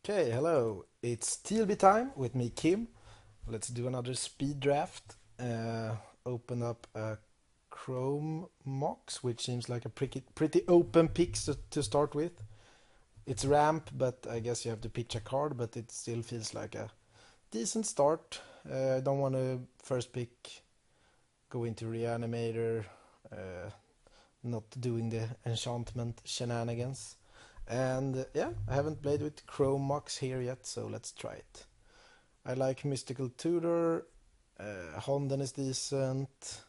Okay, hello. It's TLB time with me, Kim. Let's do another speed draft. Open up a Chrome Mox, which seems like a pretty open pick to start with. It's ramp, but I guess you have to pitch a card, but it still feels like a decent start. I don't want to first pick go into Reanimator, uh, not doing the enchantment shenanigans. And yeah, I haven't played with Chrome Mox here yet, so let's try it. I like Mystical Tutor. Honden is decent.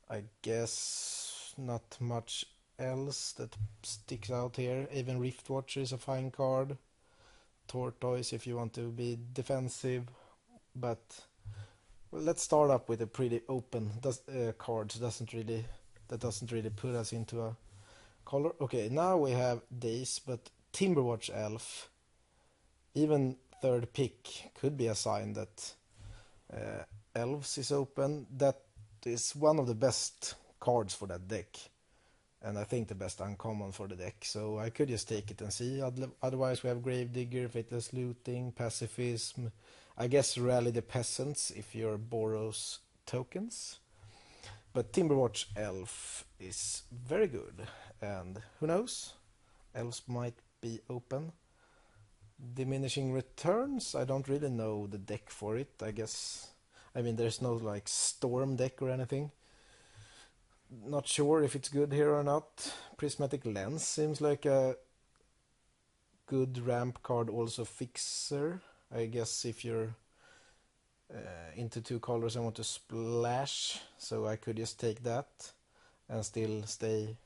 I guess not much else that sticks out here. Even Rift Watcher is a fine card. Tortoise if you want to be defensive. But well, let's start up with a pretty open cards. That doesn't really put us into a color. Okay, now we have Days, but Timberwatch Elf. Even third pick could be a sign that uh, Elves is open. That is one of the best cards for that deck, and I think the best uncommon for the deck. So I could just take it and see. Otherwise, we have Gravedigger, Faithless Looting, Pacifism. I guess Rally the Peasants if you're Boros tokens. But Timberwatch Elf is very good, and who knows? Elves might be open. Diminishing returns, I don't really know the deck for it. I mean, there's no like storm deck or anything. Not sure if it's good here or not. Prismatic Lens seems like a good ramp card, also fixer. I guess if you're into two colors and want to splash, so I could just take that and still stay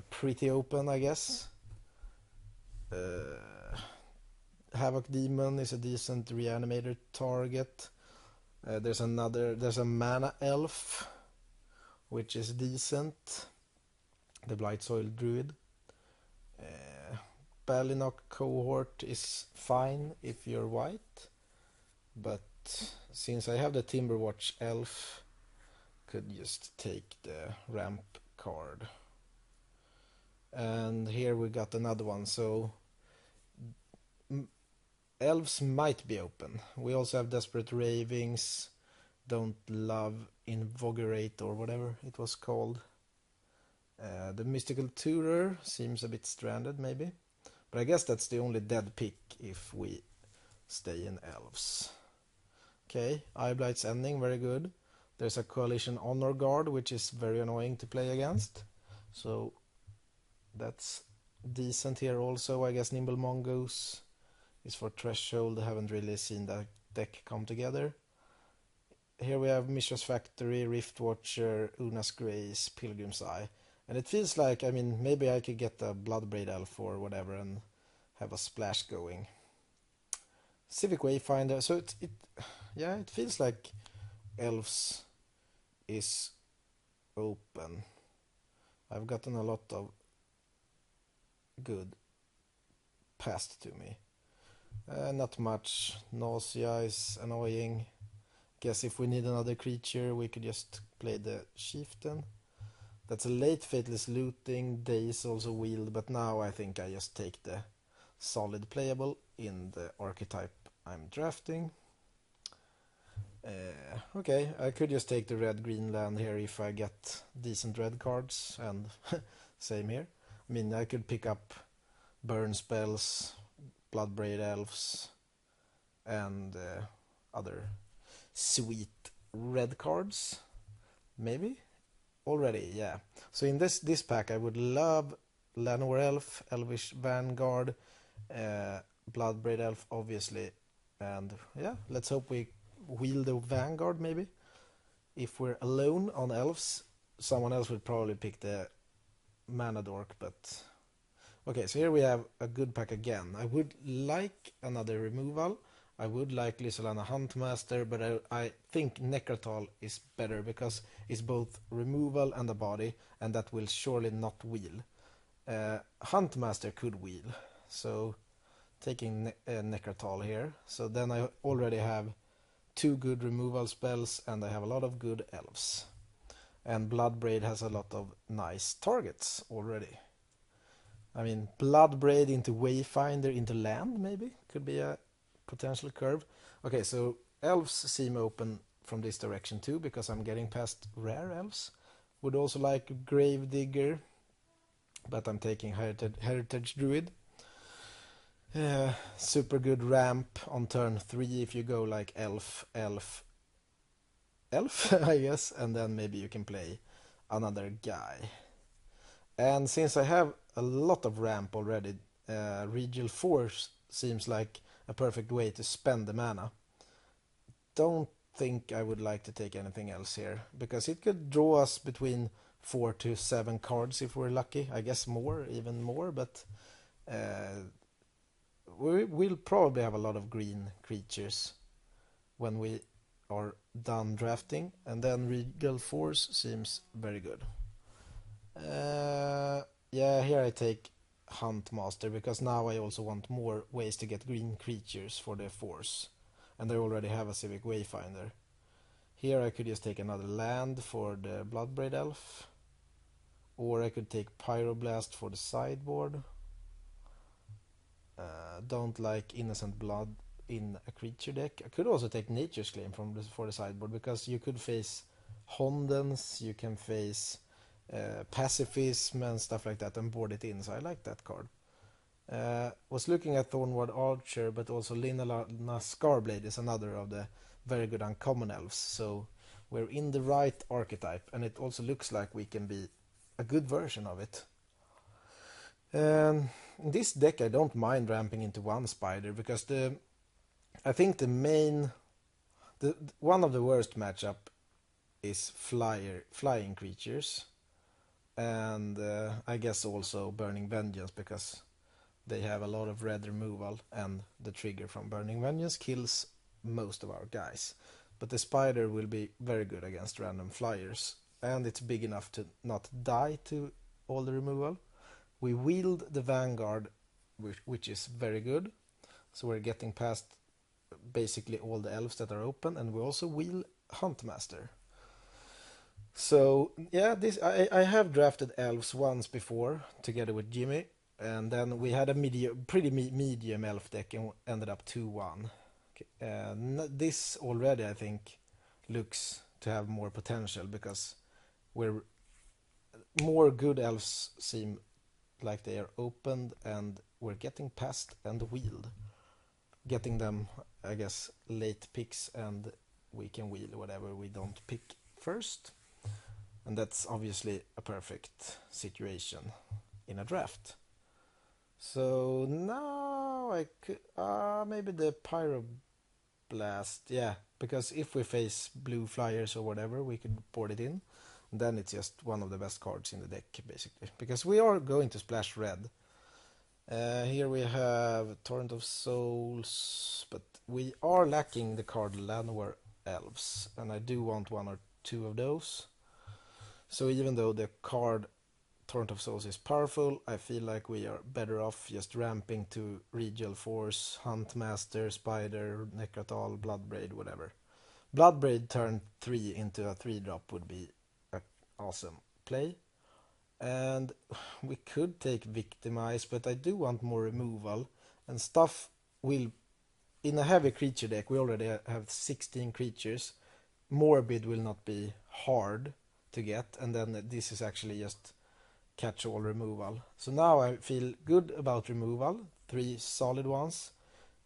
pretty open, I guess. Uh, Havoc Demon is a decent reanimator target. There's a Mana Elf, which is decent. The Blight Soil Druid. Balinok Cohort is fine if you're white, but since I have the Timberwatch Elf, could just take the ramp card. And here we got another one, so Elves might be open. We also have Desperate Ravings, Don't Love, Invigorate, or whatever it was called. The Mystical Tutor seems a bit stranded, maybe. But I guess that's the only dead pick if we stay in Elves. Okay, Eyeblight's Ending, very good. There's a Coalition Honor Guard, which is very annoying to play against. So that's decent here also. I guess Nimble Mongoose is for Threshold. I haven't really seen that deck come together. Here we have Mishra's Factory, Rift Watcher, Una's Grace, Pilgrim's Eye. And it feels like, I mean, maybe I could get a Bloodbraid Elf or whatever and have a splash going. Civic Wayfinder, so it feels like Elves is open. I've gotten a lot of good passed to me. Not much. Nausea is annoying. Guess if we need another creature, we could just play the Chieftain. That's a late Faithless Looting. Days also wield, but now I think I just take the solid playable in the archetype I'm drafting. Okay, I could just take the red-green land here if I get decent red cards, and same here. I mean, I could pick up burn spells, Bloodbraid Elves, and other sweet red cards. Maybe? Already, yeah. So in this pack I would love Llanowar Elf, Elvish Vanguard, Bloodbraid Elf obviously, and yeah, let's hope we wheel the Vanguard maybe. If we're alone on Elves, someone else would probably pick the Mana Dork, but okay, so here we have a good pack again. I would like another removal. I would like Lysolana Huntmaster, but I think Necrotal is better because it's both removal and a body, and that will surely not wheel. Huntmaster could wheel, so taking Necrotal here. So then I already have two good removal spells, and I have a lot of good elves. And Bloodbraid has a lot of nice targets already. I mean, Bloodbraid into Wayfinder into land, maybe? Could be a potential curve. Okay, so elves seem open from this direction too, because I'm getting past rare elves. Would also like Gravedigger, but I'm taking Heritage Druid. Super good ramp on turn 3 if you go like elf, elf, elf, I guess, and then maybe you can play another guy. And since I have a lot of ramp already, Regal Force seems like a perfect way to spend the mana. Don't think I would like to take anything else here, because it could draw us between 4 to 7 cards if we're lucky. I guess more, even more, but we'll probably have a lot of green creatures when we are done drafting, and then Regal Force seems very good. Yeah, here I take Hunt Master, because now I also want more ways to get green creatures for the Force, and I already have a Civic Wayfinder. Here I could just take another land for the Bloodbraid Elf, or I could take Pyroblast for the sideboard. Don't like Innocent Blood in a creature deck. I could also take Nature's Claim for the sideboard, because you could face Hondens, you can face Pacifism and stuff like that and board it in, so I like that card. Was looking at Thornward Archer, but also Linnala Scarblade is another of the very good uncommon elves, so we're in the right archetype, and it also looks like we can be a good version of it. In this deck I don't mind ramping into one spider, because I think one of the worst matchup is flying creatures, and I guess also Burning Vengeance, because they have a lot of red removal, and the trigger from Burning Vengeance kills most of our guys. But the spider will be very good against random flyers, and it's big enough to not die to all the removal. We wield the Vanguard, which is very good, so we're getting past basically all the elves that are open, and we also wheel Huntmaster. So yeah, I have drafted elves once before together with Jimmy, and then we had a pretty medium elf deck and ended up 2-1. This already, I think, looks to have more potential, because more good elves seem like they are opened, and we're getting past and wheeled. Getting them, I guess, late picks, and we can wheel whatever we don't pick first. And that's obviously a perfect situation in a draft. So now I could maybe the Pyroblast, yeah, because if we face blue flyers or whatever, we could board it in. Then it's just one of the best cards in the deck, basically, because we are going to splash red. Here we have Torrent of Souls, but we are lacking the card Llanowar Elves, and I do want one or two of those. So even though the card Torrent of Souls is powerful, I feel like we are better off just ramping to Regal Force, Huntmaster, Spider, Necrotal, Bloodbraid, whatever. Bloodbraid turn 3 into a 3-drop would be an awesome play. And we could take Victimize, but I do want more removal. And stuff will... In a heavy creature deck, we already have 16 creatures. Morbid will not be hard to get, and then this is actually just catch-all removal. So now I feel good about removal, 3 solid ones.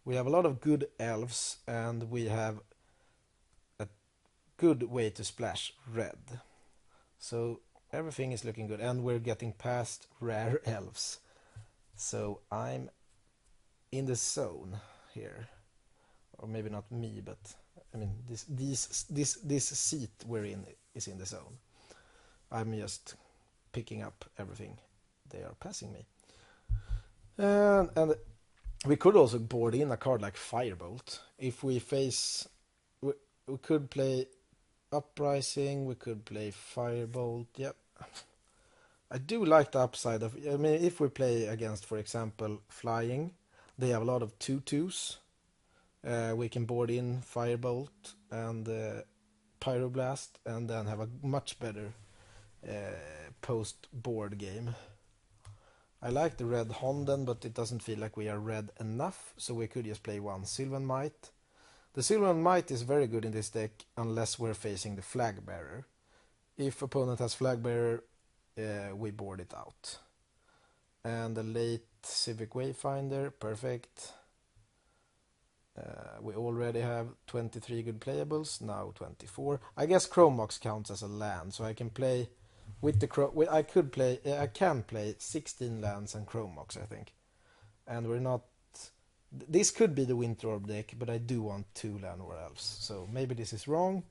We have a lot of good elves, and we have a good way to splash red. So everything is looking good, and we're getting past rare elves. So I'm in the zone here. Or maybe not me, but I mean this seat we're in is in the zone. I'm just picking up everything they are passing me. And we could also board in a card like Firebolt. If we face... We could play Uprising, we could play Firebolt, yep. I do like the upside of... I mean, if we play against, for example, Flying, they have a lot of 2/2s. We can board in Firebolt and Pyroblast, and then have a much better post-board game. I like the red Honden, but it doesn't feel like we are red enough, so we could just play one Sylvan Might. The Sylvan Might is very good in this deck unless we're facing the Flag Bearer. If opponent has Flag Bearer, we board it out. And the late Civic Wayfinder, perfect. We already have 23 good playables, now 24. I guess Chrome Mox counts as a land, so I can play with the I can play 16 lands and Chrome Mox, I think. And we're not. This could be the Winter Orb deck, but I do want 2 land or elves. So maybe this is wrong.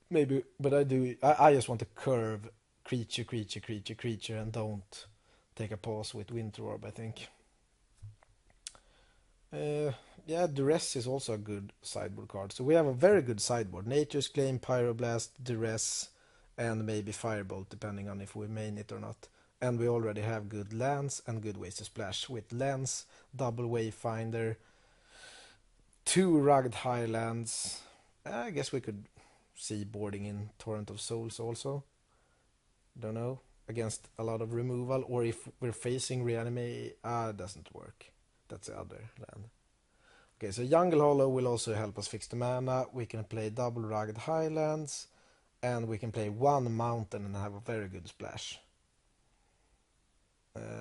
Maybe, but I just want to curve creature, and don't take a pause with Winter Orb, I think. Yeah, Duress is also a good sideboard card. So we have a very good sideboard. Nature's Claim, Pyroblast, Duress, and maybe Firebolt, depending on if we main it or not. And we already have good lands and good ways to splash with Lens, double Wayfinder, 2 Rugged Highlands. I guess we could see boarding in Torrent of Souls also. Don't know. Against a lot of removal, or if we're facing Reanimate, it doesn't work. That's the other land. Okay, so Jungle Hollow will also help us fix the mana. We can play double Rugged Highlands, and we can play 1 mountain and have a very good splash.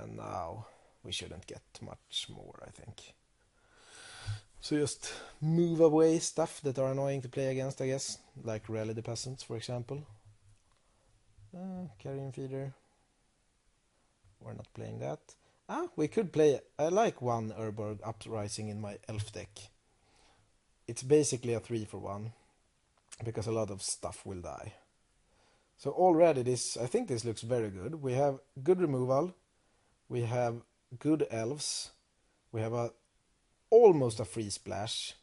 Now we shouldn't get much more, I think. So just move away stuff that are annoying to play against, I guess, like Rally the Peasants, for example. Carrion Feeder. We're not playing that. We could play. I like 1 Urborg Uprising in my elf deck. It's basically a 3-for-1 because a lot of stuff will die. So already I think this looks very good. We have good removal. We have good elves. We have almost a free splash.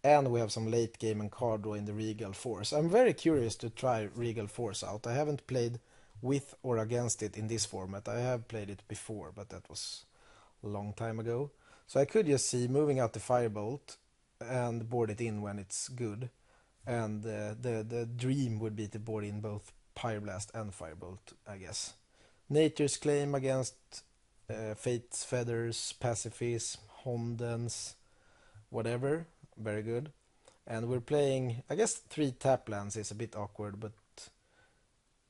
And we have some late game and card draw in the Regal Force. I'm very curious to try Regal Force out. I haven't played with or against it in this format. I have played it before, but that was a long time ago. So I could just see moving out the Firebolt and board it in when it's good. And the dream would be to board in both Pyroblast and Firebolt, I guess. Nature's Claim against Fate's Feathers, Pacifism, Hondens, whatever. Very good. And we're playing, I guess 3 tap lands is a bit awkward, but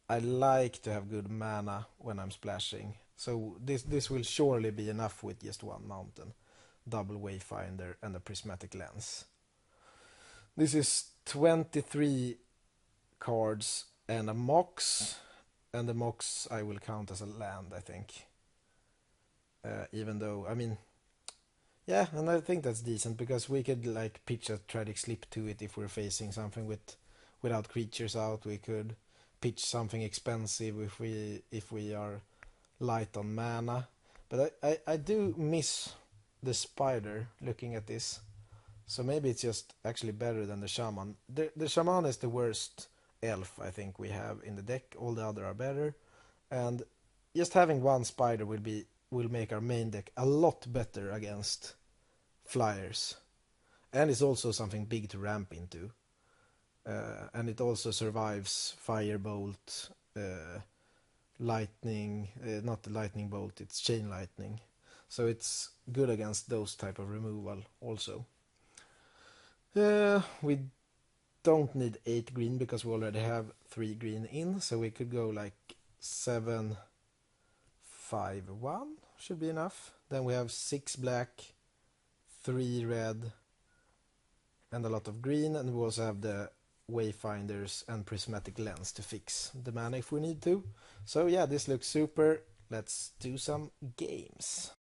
I like to have good mana when I'm splashing. So this will surely be enough with just 1 mountain, double Wayfinder, and a Prismatic Lens. This is 23 cards and a Mox, and the Mox I will count as a land, I think. Even though, I mean, yeah, and I think that's decent because we could like pitch a Tragic Slip to it if we're facing something without creatures out. We could pitch something expensive if we are light on mana. But I do miss the Spider looking at this. So maybe it's just actually better than the Shaman. The Shaman is the worst elf I think we have in the deck. All the other are better. And just having 1 Spider will make our main deck a lot better against flyers. And it's also something big to ramp into. And it also survives Firebolt, Lightning, not the Lightning Bolt, it's Chain Lightning. So it's good against those type of removal also. We don't need 8 green because we already have 3 green in, so we could go like 7-5-1 should be enough. Then we have 6 black, 3 red, and a lot of green, and we also have the Wayfinders and Prismatic Lens to fix the mana if we need to. So yeah, this looks super. Let's do some games.